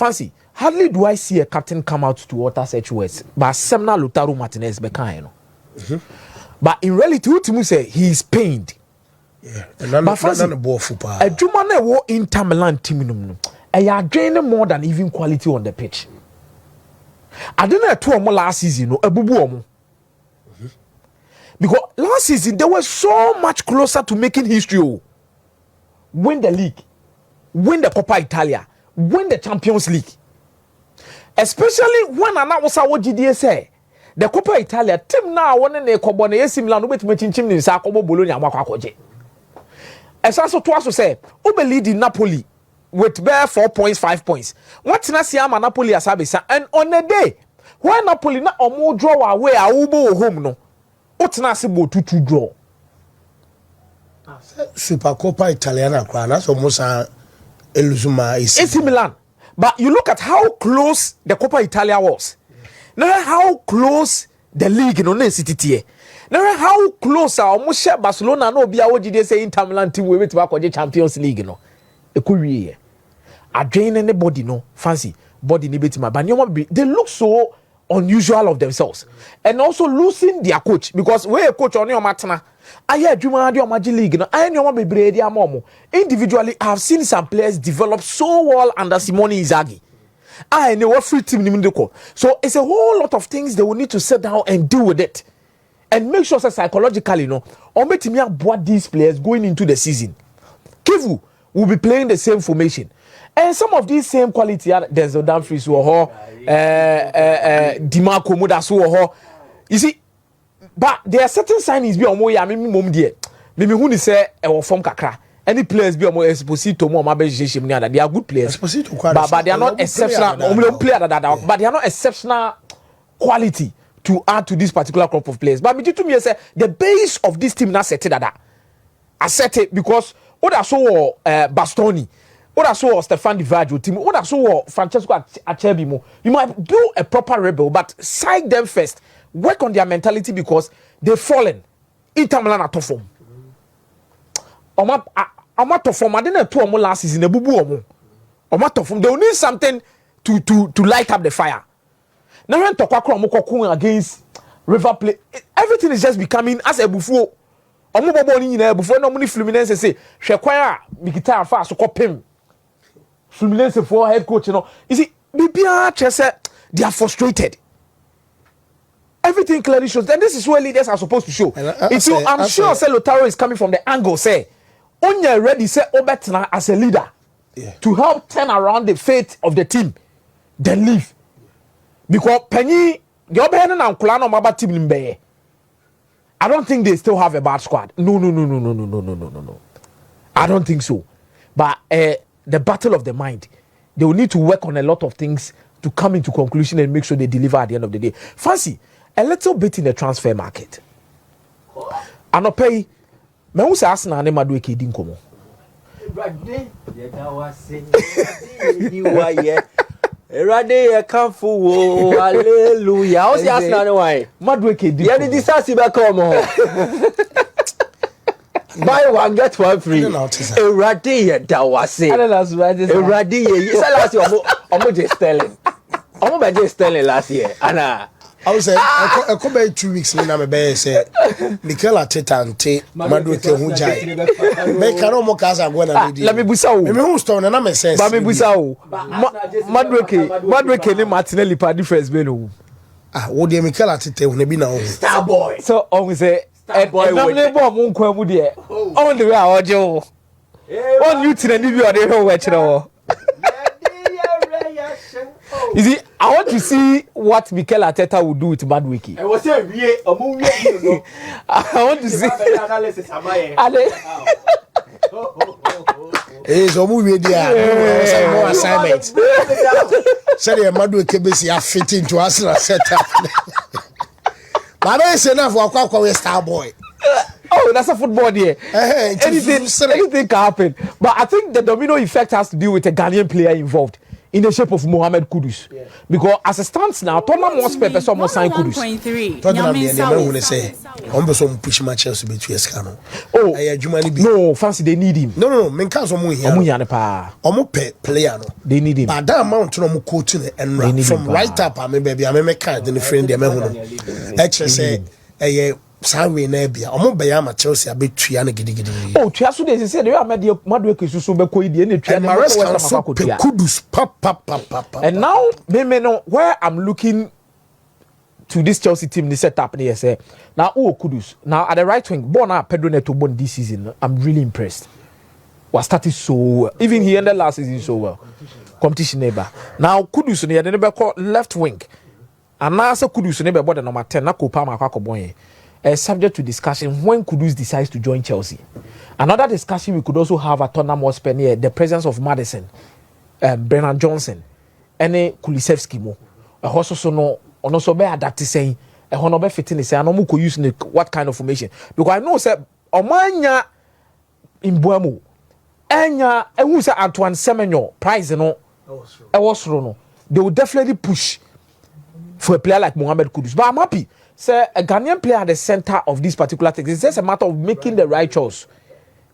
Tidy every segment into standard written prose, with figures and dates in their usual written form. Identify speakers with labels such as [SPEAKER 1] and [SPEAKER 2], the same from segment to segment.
[SPEAKER 1] Fancy, hardly do I see a captain come out to utter such words. But Semna Lautaro Martinez Bekano. But in reality, Utimu say he is pained.
[SPEAKER 2] Yeah, but Fancy, a
[SPEAKER 1] Jumane war Inter Milan team. I are draining more than even quality on the pitch. I don't know 2 more last season, no, a bubu. Because last season they were so much closer to making history. Win the league, win the Coppa Italia, win the Champions League. Especially when I was our GDA say the Coppa Italia team now one in the Cobone AC Milan wait me chinchim in Sakobo Bologna Makwakoje. As also to us say, Ube lead in Napoli with bare 4 points, 5 points. What's Nasiama Napoli as Abisa? And on a day when Napoli not or more draw away a Ubo home no. What's Nasibo to draw?
[SPEAKER 2] Super Coppa Italiana, that's almost a Eluzuma is
[SPEAKER 1] AC Milan. But you look at how close the Coppa Italia was. Now how close the league in the city. Now how close almost share Barcelona no be what they say Inter Milan team we to back the Champions League no. E could I drain anybody no fancy body ni betima but they look so unusual of themselves and also losing their coach because we a coach on your matana I hear Juma your Magic League no I know be brady amomo individually I have seen some players develop so well under Simone Inzaghi I know what free team nimindeko so it's a whole lot of things they will need to sit down and deal with it and make sure that psychologically no or make me board these players going into the season Kivu will be playing the same formation and some of these same quality there's a Dumfries or Dimarco Mudasu or you see but there are certain signings be omo ya mom there me who say e form kakra any players be omo Esposito mo ma be jeshim ni they are good players but they are not exceptional but they are not exceptional quality to add to this particular crop of players but me to me say the base of this team na set it I set it because what I saw Bastoni what I saw Stefan Di Vaggio team what I saw Francesco Acerbi you might do a proper rebel but side them first work on their mentality because they've fallen Inter Milan at top form Oma top form I didn't two omo last season bubu omo top form they will need something to light up the fire now when Tokwa Omo against River Plate everything is just becoming as a buffo omo bobo ni nyina buffo no money Fluminense say hwe kwan a mikita fa so kopem Fluminense for head coach you know you see bibia chese they are frustrated everything clearly shows and this is where leaders are supposed to show I'm sure say Lautaro is coming from the angle say onye ready say Obetna as a leader to help turn around the fate of the team then leave because Penny the Obehene na Nkula no maba team nimbe I don't think they still have a bad squad no I don't think so but the battle of the mind they will need to work on a lot of things to come into conclusion and make sure they deliver at the end of the day fancy a little bit in the transfer market. And pay me who say Arsenal and Madueke din komo.
[SPEAKER 3] Erade kanfu hallelujah. How say Arsenal why?
[SPEAKER 1] Madueke din.
[SPEAKER 3] Yeah, the distance be come. Buy one get one free. Erade dawase. Erade ye. Say last year omo just sterling. Omo be just sterling last year. Ana
[SPEAKER 2] I was say I come back 2 weeks na me be say Mikel Arteta ante Madueke hu jai me karo mo kaza gwana dey
[SPEAKER 1] let me busa o
[SPEAKER 2] me hu stone na me sense
[SPEAKER 1] ba me busa o Madueke ni Martinelli pa difference be no
[SPEAKER 2] wo dey Mikel Arteta hu na bi na o
[SPEAKER 3] star boy
[SPEAKER 1] so on say boy na me bo mo nkwa mu de on the way a oje o on you tina ni bi o dey ho we kire o you see, I want to see what Mikel Arteta will do with Madueke. I was saying, I want to see.
[SPEAKER 2] So movie there. Some more assignments. Say the Madueke be fit into Arsenal setup. But I say enough for Kwakwa star boy.
[SPEAKER 1] Oh, that's a football there. Anything can happen. But I think the domino effect has to do with a Ghanaian player involved. in the shape of Mohamed Kudus. Because as it stands now, Tottenham Hotspur person almost sign Kudus.
[SPEAKER 2] Tottenham me say, "Ombe so push my Chelsea be 2 years kano."
[SPEAKER 1] Oh,
[SPEAKER 2] be.
[SPEAKER 1] No, fancy they need him.
[SPEAKER 2] No, men can so mu here. Omo player no.
[SPEAKER 1] They need him.
[SPEAKER 2] But that amount no mu coach and from right up I mean baby I me kind the friend dey me hu no. Actually say Sawe na bia omo be ya ma Chelsea abetua na gidigidi.
[SPEAKER 1] Oh, tua so dey say they are Madueke susu be ko die na tua na
[SPEAKER 2] Kudus pap.
[SPEAKER 1] And now me no where I'm looking to this Chelsea team they set up here say now Kudus now at the right wing born Pedro Neto born this season. I'm really impressed. Was started so well. Even he ended last season so well. Competition neighbor. Now Kudus ne never call left wing. And now say Kudus ne be the number 10 na ko pa ma kwa boy. Subject to discussion when Kudus decides to join Chelsea. Another discussion we could also have at Tottenham Hotspur near the presence of Maddison, Brennan Johnson, and Kulisevski mo. Also no on also be adapted saying a honorable fitting is saying no could use what kind of formation. Because I know say Omanya in Buemo Enya who say Antoine Semenyo prize no was no. They will definitely push for a player like Mohamed Kudus. But I'm happy. Say a Ghanaian player at the center of this particular thing. It's just a matter of making the right choice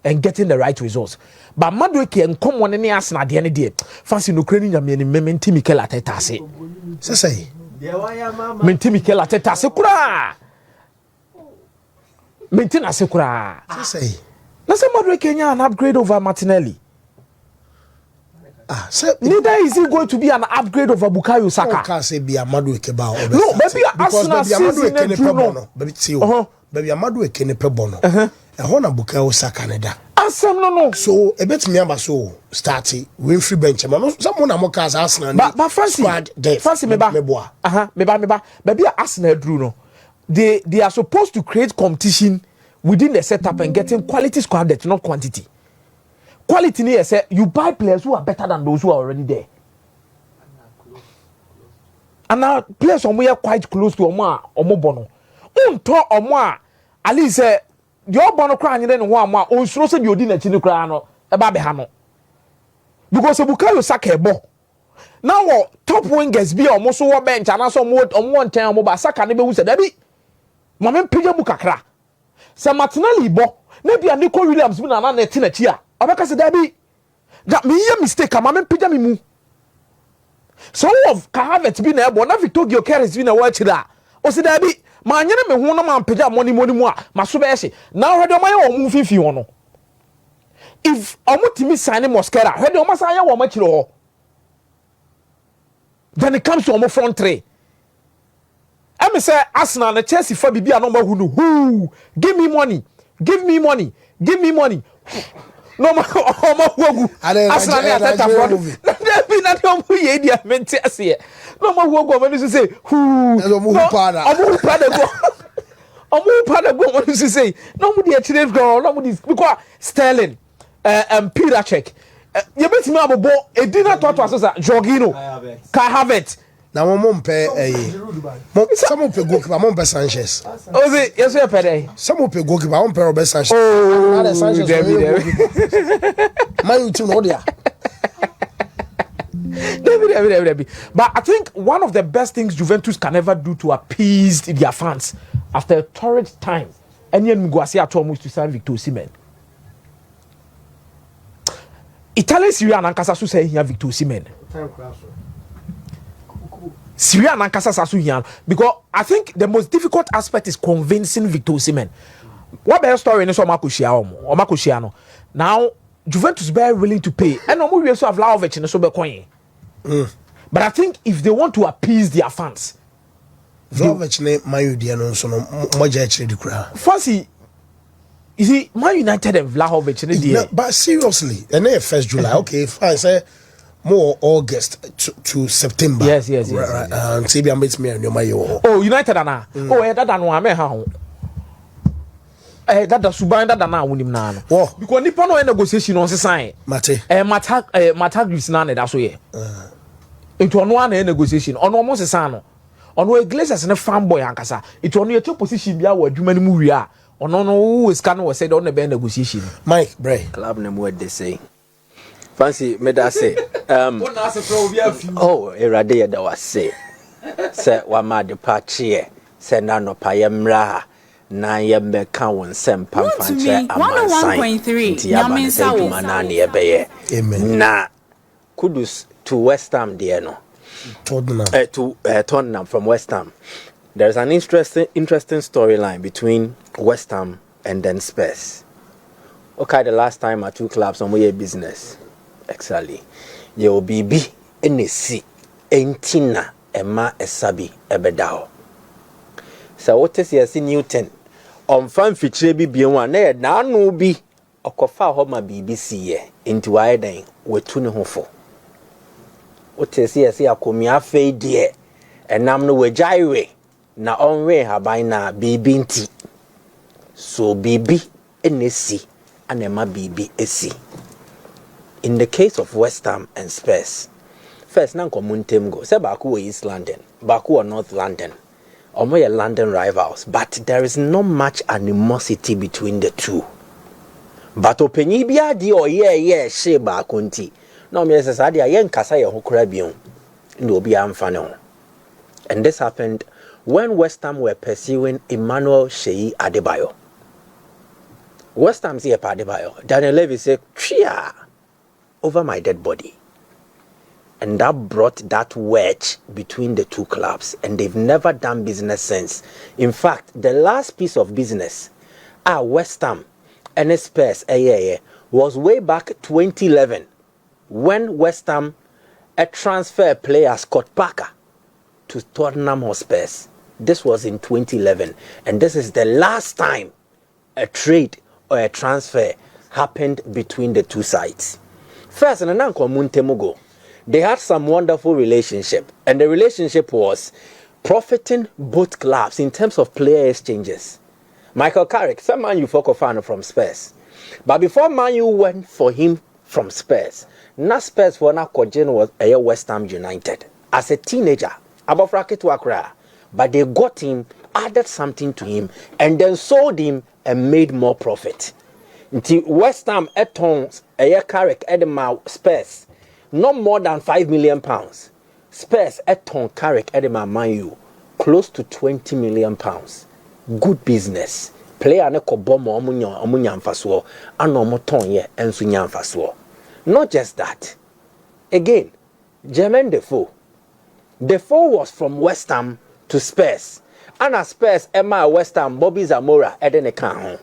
[SPEAKER 1] and getting the right results. But Madueke and come one any Arsenal at the end of the day. Fancy no Ukrainian menti Mikel Arteta say.
[SPEAKER 2] Say.
[SPEAKER 1] Menti Mikel Arteta say kura. Menti na say kura.
[SPEAKER 2] Say.
[SPEAKER 1] Na say Madueke an upgrade over Martinelli. Neither is he going to be an upgrade over Bukayo Saka.
[SPEAKER 2] Can't say be a Madueke ba.
[SPEAKER 1] No, maybe Arsenal season
[SPEAKER 2] baby Madueke ne pe bono. Hona Bukayo Saka ne da.
[SPEAKER 1] Asem no.
[SPEAKER 2] So a bit me amba so starting Winfrey bench. Someone am cause Arsenal.
[SPEAKER 1] But fancy me ba. Me ba. Baby Arsenal drew no. They are supposed to create competition within the setup and getting quality squad depth, not quantity. Quality ni say you buy players who are better than those who are already there. And now players are quite close to omo bono. Unto omo at least say your bono cry then one more on so say you di na chini cry no e ba be ha no. Because Bukayo Saka ebo. Now top wingers be omo so wo bench and so omo nten omo ba Saka ne be hu say da bi. Mama pija mu kakra. Say Martinelli bo na bia Nico Williams bi na net na chi a. Abaka se dabi that me ye mistake am pija me mu so of Havertz bi na ebo na Victor Gyökeres bi na wa chira o se dabi ma nyene me ho na ma pija money mu a maso be hye na hwede o ma ye o mu fifi ho no if omutimi sign Mosquera hwede o ma sa ye wo ma chira ho then it comes to omo front three am say Arsenal na Chelsea fa bibia no ma hu no who give me money no ma wogu Arsenal na Arteta fraud na be na dem hu ye dia mente ase no ma wogu o manu say who omu pada go manu say no mu dia chire go no mu dis because Sterling Peter check you bet me abobo edina to aso Jorginho Kai Havertz
[SPEAKER 2] na mo mpe some pe goalkeeper mo mpe Sanchez
[SPEAKER 1] o se yeso e pede
[SPEAKER 2] some pe goalkeeper mo mpe Robert Sanchez
[SPEAKER 1] Sanchez
[SPEAKER 2] man you know there
[SPEAKER 1] David. But I think one of the best things Juventus can ever do to appease their fans after a torrid time Enyen Mguasi at almost to sign Victor Osimhen. Italian Serie A nankasa so say here Victor Osimhen. Syria and Ankasa because I think the most difficult aspect is convincing Victor Osimhen. What better story in Makushiano? Now Juventus very willing to pay, and we also have Vlahovic in the Sober coin. But I think if they want to appease their fans,
[SPEAKER 2] Vlahovic ne Mayu Diano so no moja actually the crowd.
[SPEAKER 1] Fancy, you see, Man United and Vlahovic in the
[SPEAKER 2] but seriously, and then 1st July, okay, if I say more August to September.
[SPEAKER 1] Yes.
[SPEAKER 2] Right. Tibi ambits me and your mayo.
[SPEAKER 1] Oh, United ana. Oh, that and one me ha. That the Suban that na wunim na no. Because nipa no negotiation on sign.
[SPEAKER 2] Mate.
[SPEAKER 1] Matagris na that so ye. Into ono na negotiation. Ono mo sign no. Ono Iglesias ne fanboy ankasa. Into ono your position bia wa adwuma ni mu wi a. Ono no who is can was said on the negotiation.
[SPEAKER 2] Mike Bray.
[SPEAKER 3] Club name what they say. Fancy me that say. Oh, Erade that was say. Say wa ma de pache. Say na no pa yemra. Na yembe kan won sem pam fanche aman 101.3. Nyaminsa wo manani ebeye.
[SPEAKER 2] Amen.
[SPEAKER 3] Na Kudus to West Ham there no. Tottenham from West Ham. There's an interesting storyline between West Ham and then Spurs. Okay, the last time our two clubs on my business. Exactly. You will be in the sea. Entina Emma Esabi Ebedao. So what is your Newton? On fan feature be one there now no be a cofa homa BBC into iodine with tuni hofo. What is here see a comia fade dear and nam no we jaiwe na onwe habaina bibinti. So bibi in the sea and Emma bibi esi. In the case of West Ham and Spurs, first nan komuntem go. Say Baku East London, Baku or North London. Or more London rivals, but there is not much animosity between the two. But openibia di or she Bakunti. No me says adia yen kasa ye hokura bion. No be amfano. And this happened when West Ham were pursuing Emmanuel Sheyi Adebayo. West Ham see a Adebayo. Daniel Levy said, "Tria over my dead body." And that brought that wedge between the two clubs, and they've never done business since. In fact, the last piece of business West Ham and Spurs was way back 2011 when West Ham transfer player Scott Parker to Tottenham Hotspurs. This was in 2011, and this is the last time a trade or a transfer happened between the two sides. First, in Ananko Muntemugo, they had some wonderful relationship, and the relationship was profiting both clubs in terms of player exchanges. Michael Carrick, some Man U fan from Spurs, but before Man U went for him from Spurs, na Spurs for na Kojin was a West Ham United as a teenager, above racket to Accra, but they got him, added something to him, and then sold him and made more profit. Until West Ham etons a Carrick Edema Spurs. Not more than £5 million. Spurs eton Carrick Edema Man U close to £20 million. Good business. Player ne kobomo omunya mfasuo ano moton ye ensu nya mfasuo. Not just that. Again, Jermaine Defoe. Defoe was from West Ham to Spurs. And as Spurs Emma West Ham Bobby Zamora edene kan ho.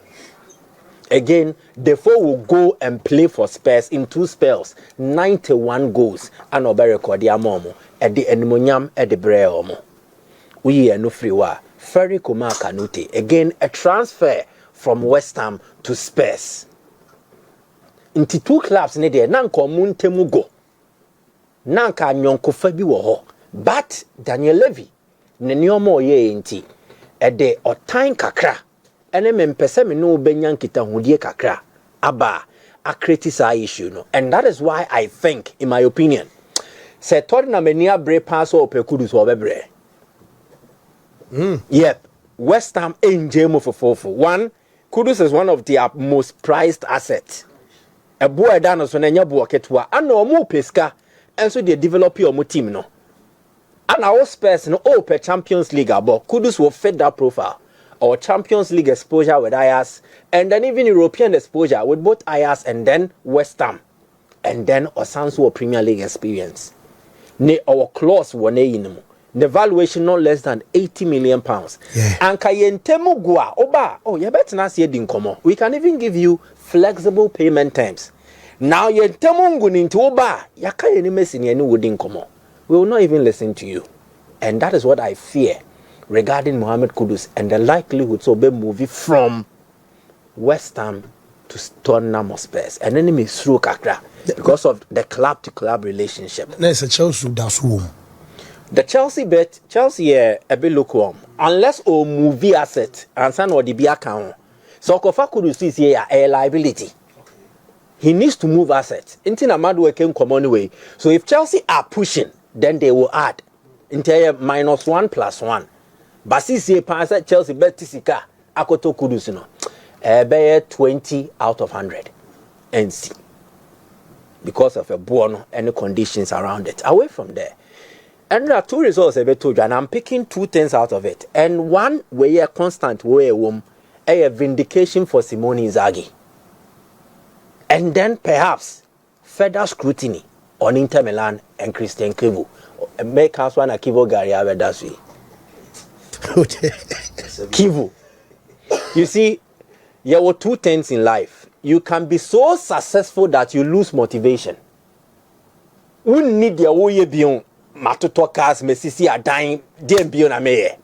[SPEAKER 3] Again, Defoe will go and play for Spurs in 2 spells, 91 goals, and obe record ya momo, at the enmonyam at the breomo. We are no free wa, Ferry Kuma Kanute, again a transfer from West Ham to Spurs. Into 2 clubs ne de nan komun temugo. Nan ka nyonko fabi wo ho. But Daniel Levy, ne nyomo ye inti, at the otain kakra. And then me no benyan kita hundie kakra aba a criticize issue no, and that is why I think, in my opinion, say Tottenham mania bre pass or Kudus or bebre. Yep, West Ham in Jamo for 4-4. One, Kudus is one of their most prized assets. A boy dano so nenya bo ketwa ano mo peska, and so they develop your team no. And our Spurs no per Champions League abo Kudus will fit that profile. Or Champions League exposure with Ajax, and then even European exposure with both Ajax and then West Ham, and then Osansu Premier League experience. Ne our clause one in the valuation not less than £80 million. And kayentemu gua oba you better not see dinkomo. We can even give you flexible payment terms. Now yentemu ngunin to oba yakayeni mesini eni wudinkomo. We will not even listen to you, and that is what I fear regarding Mohamed Kudus and the likelihood so be movie from West Ham to Tottenham Hotspur, and then me through kakra because of the club to club relationship.
[SPEAKER 2] There's a Chelsea that's home.
[SPEAKER 3] The Chelsea a bit lukewarm unless o movie asset and san or the be account. So Kofa Kudus is here a liability. He needs to move assets. Intina Madu came common way. So if Chelsea are pushing, then they will add into -1 + 1. Basisi pass Chelsea bet tisika akoto Kudus no. 20 out of 100. NC. because of a buono and the conditions around it. Away from there. And there are two results I told you, and I'm picking two things out of it. And one way a constant way a vindication for Simone Inzaghi. And then perhaps further scrutiny on Inter Milan and Christian Kivu. Make us one a Kivu Garia that's way. Kivu. You see, there were two things in life. You can be so successful that you lose motivation. We need your way beyond Matutokas, Messisi are dying, then beyond a mayor.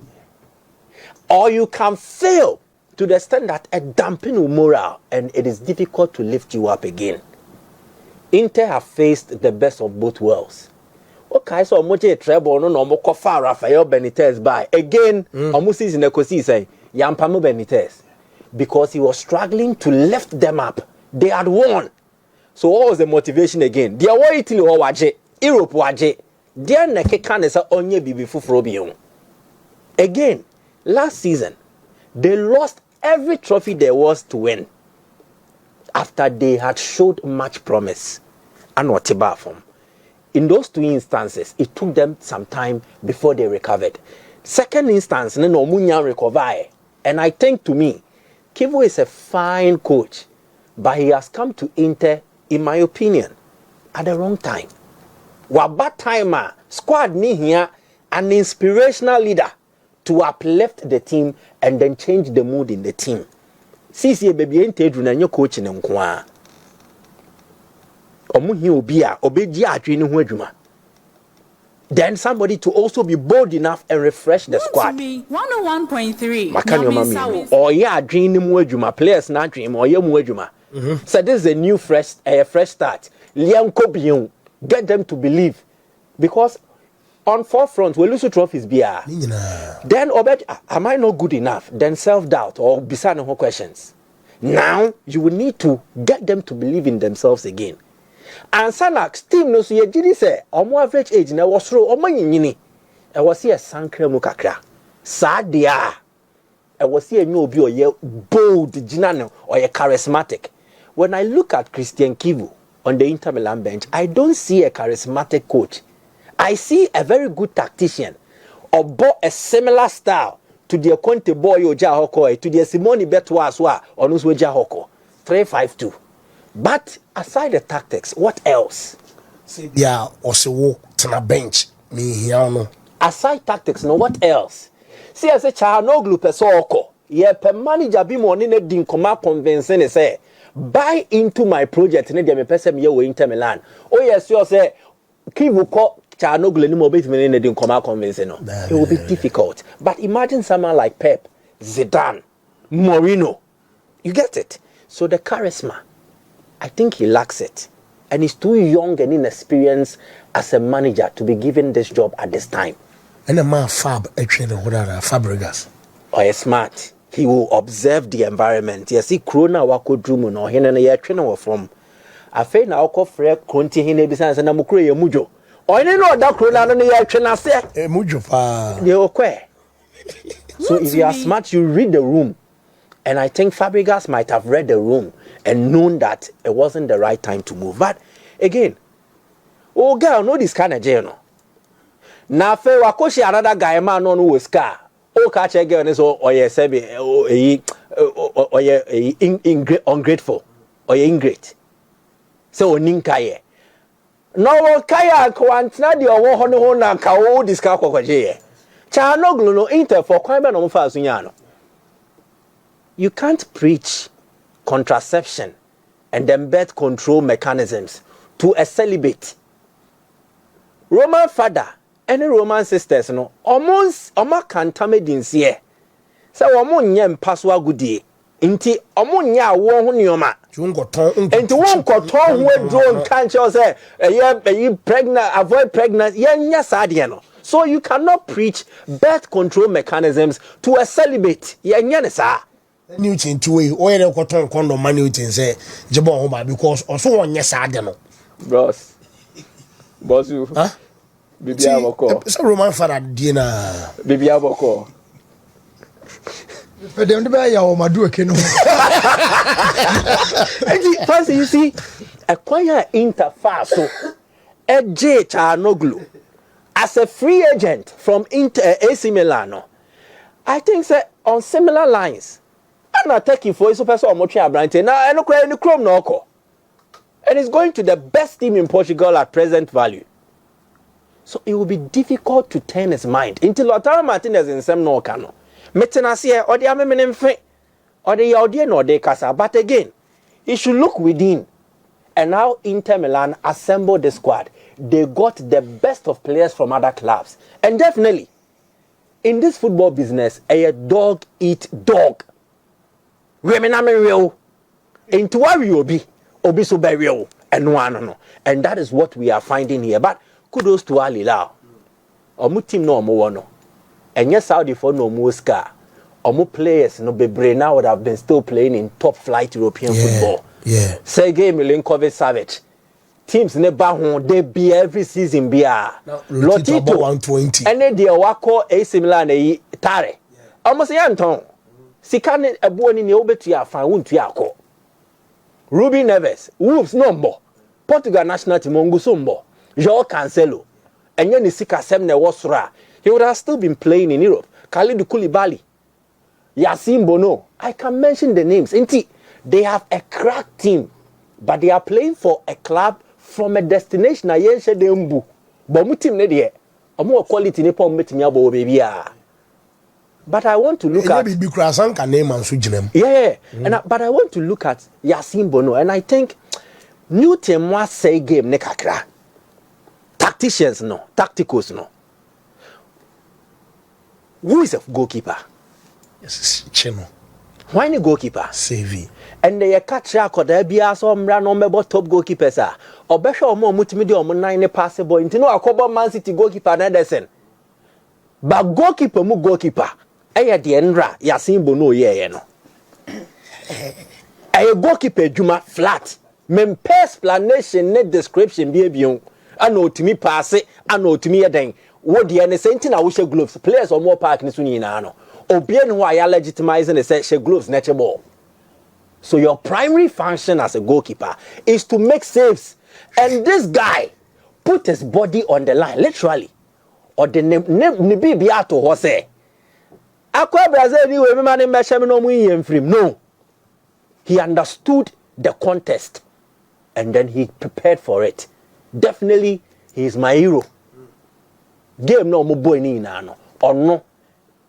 [SPEAKER 3] Or you can fail to the extent that a dampening morale and it is difficult to lift you up again. Inter have faced the best of both worlds. Okay, so Moje treble no more far Rafael Benitez by again. Almost is in the cosi say Yampamo Benitez because he was struggling to lift them up. They had won. So what was the motivation again? They were Italy or Waje, Europe Waje. Their neke can is onye bibi fufrobion. Again, last season they lost every trophy there was to win after they had showed much promise and what from. In those two instances, it took them some time before they recovered. Second instance, no munya recover. And I think to me, Kivu is a fine coach, but he has come to Inter, in my opinion, at the wrong time. What timer squad ni here an inspirational leader to uplift the team and then change the mood in the team. Sisi baby Inter na nyo coach ne nkoa. Then somebody to also be bold enough and refresh the squad.
[SPEAKER 4] 101.3.
[SPEAKER 3] Or yeah, dream mu players not dream or mu. So this is a new fresh start. Get them to believe because on forefront we lose trophies bia. Then am I not good enough? Then self-doubt or beside no questions. Now you will need to get them to believe in themselves again. And Sanax team no so ye gidi say omo average age na was ro omo yinyini e was here sankra mu kakra sa dia e was here nyu obi oye bold gina no or charismatic. When I look at Christian Kivu on the Inter Milan bench, I don't see a charismatic coach. I see a very good tactician or a similar style to the Conte boy Oja Hoko, to the Simone Beto Aswa or Nusweja Hoko 3-5-2. But aside the tactics, what else?
[SPEAKER 2] Yeah, also walk to the bench. Me here,
[SPEAKER 3] aside tactics, no, what else? See, as a child, no glue per soko. Yeah, per manager be more in a din come convincing say, buy into my project in the person you were Inter Milan. Oh, yes, you say, Kivu call child no glue anymore, but in a din come convincing. It will be difficult. But imagine someone like Pep, Zidane, Mourinho. You get it? So the charisma. I think he lacks it. And he's too young and inexperienced as a manager to be given this job at this time.
[SPEAKER 2] And a man Fabregas.
[SPEAKER 3] Or a smart. He will observe the environment. Yes, he krona wako drumu no hene na ye trainer wa from. Afe na wako frere konti hene bisa na mukuro ye mujo. Or hene no da krona no ye trainer se.
[SPEAKER 2] Mujo pa.
[SPEAKER 3] Ye okwe. So if you are smart, you read the room. And I think Fabregas might have read the room and known that it wasn't the right time to move. But again, oh girl, no this kind of jail. Na fe wakoshi another guy man on who is car. Oh catch a girl so or ye sebi or ye ungrateful or ye ingrate. So ninka ye. No kaya kwantina di owo hono na ka o this car kwaje. Cha no glo no Inter for kwan be no mfa asunya. You can't preach contraception and then birth control mechanisms to a celibate. Roman father, any Roman sisters, no, almost can't medins here. So, omun paswa goodie. Inti omunya wo nyoma. Enti won koton who drone can't you say, you pregnant, avoid pregnancy, nya sadie no. So you cannot preach birth control mechanisms to a celibate. Nya sa.
[SPEAKER 2] New thing to way or the cotton condom money say Jabon home because also one yes I don't know.
[SPEAKER 3] Boss you
[SPEAKER 2] Bibi Aboko. It's a Roman father dinner.
[SPEAKER 3] Bibi Aboko.
[SPEAKER 2] But them be ya o madu ekeno.
[SPEAKER 3] First, you see, a choir interface, a J. Chanoglu, as a free agent from AC Milan. I think that on similar lines, I'm not taking for a person or Mochi Brandt. Now, I don't cry any chrome no. And it's going to the best team in Portugal at present value. So it will be difficult to turn his mind until Lautaro Martinez in some no cano. Metenasia or the Amemen or the Yaudien or the Casa. But again, he should look within. And now Inter Milan assembled the squad. They got the best of players from other clubs. And definitely, in this football business, a dog eat dog. Women are real. Into what we will be so real. And one. And that is what we are finding here. But kudos to Ali Lau. Omu team no omu no. And yes, Saudi for no Muska. Omu players no be now would have been still playing in top flight European football.
[SPEAKER 2] Yeah.
[SPEAKER 3] Sergei Milinkovic-Savic. Teams never home they be every season be
[SPEAKER 2] Lotito 120.
[SPEAKER 3] And then the wako AC Milan tare. Almost yanton. Sikane ebuoni ni obetu ya fan wuntu ya ko. Ruben Neves, Wolves no more. Portugal national team Mongusumbo. Joao Cancelo. And then Sika Semne Wasra. He would have still been playing in Europe. Kalidou Koulibaly. Yassine Bono. I can mention the names. Inti, they have a crack team. But they are playing for a club from a destination. But more quality baby. But I want to look at but I want to look at Yassine Bono, and I think new team was say game nekakra. Tacticians no, tacticals no. Who is a goalkeeper?
[SPEAKER 2] Yes, Chino.
[SPEAKER 3] Why any goalkeeper?
[SPEAKER 2] Savvy.
[SPEAKER 3] And they catch record there be some run on about top goalkeepers are. Or better or more multimedia or 9 passable into no a Man City goalkeeper Nederson. But goalkeeper mu goalkeeper. Aya the endra Yassine Bono ye no. A goalkeeper juma flat. Mem explanation net description be bion. Ano to me pass it, ano to me a dang. What the any sentin I wish gloves players or more park ni suni na no. Obien who are legitimizing the say gloves nature ball. So your primary function as a goalkeeper is to make saves. And this guy put his body on the line, literally. Or the nibi biato hose. Akwa Brazil no. He understood the contest. And then he prepared for it. Definitely, he is my hero. Game no mo boy ni no. Or no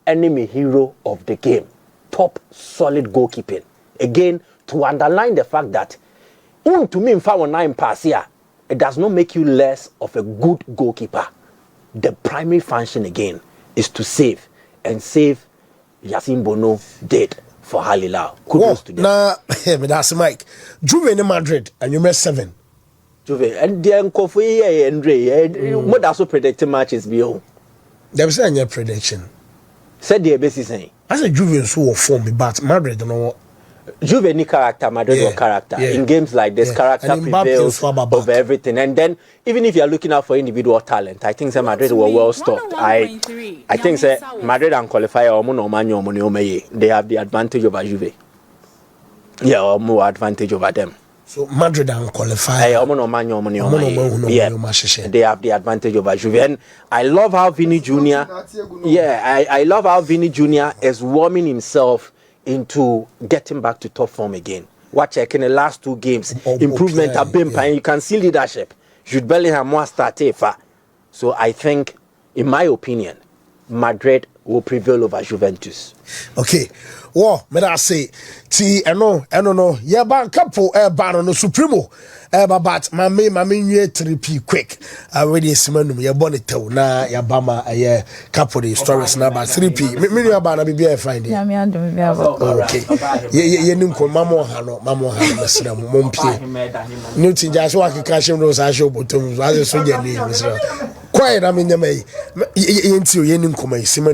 [SPEAKER 3] enemy hero of the game. Top solid goalkeeping. Again, to underline the fact that to me, if I were 9 pass here, it does not make you less of a good goalkeeper. The primary function again is to save, and save Yassine Bono did for Halilao. Kudos to them.
[SPEAKER 2] Nah, that's Mike. Juve in Madrid, and you made 7.
[SPEAKER 3] Juve, and then Kofi and Ray, what also predicting matches beyond.
[SPEAKER 2] There was any prediction.
[SPEAKER 3] Said the basis saying.
[SPEAKER 2] I said Juve so form, but Madrid don't know.
[SPEAKER 3] Juve ni character, Madrid or character. In games like this, character prevails over everything. And then, even if you are looking out for individual talent, I think Madrid were well stocked. I think Madrid and qualifier, they have the advantage over Juve. Yeah, or more advantage over them.
[SPEAKER 2] So Madrid and qualifier.
[SPEAKER 3] Yeah, they have the advantage over Juve. And I love how Vini Jr. I love how Vini Jr. is warming himself into getting back to top form again. Watch in the last 2 games, improvement have been and you can see leadership. Jude Bellingham more started far. So I think, in my opinion, Madrid will prevail over Juventus.
[SPEAKER 2] Okay. Well, may I say, no, yeah, but couple, no supremo, but my main 3P quick. I already semenum, ya bonito, na ya bama, a couple of stories now, but 3P. Many about be a finding. Okay. Ye nunco, Mamma Hano, Messina, Mompie. Newton just walk cash in those I show bottoms, as a soldier name. Quiet, I mean, you may, into Yenunco,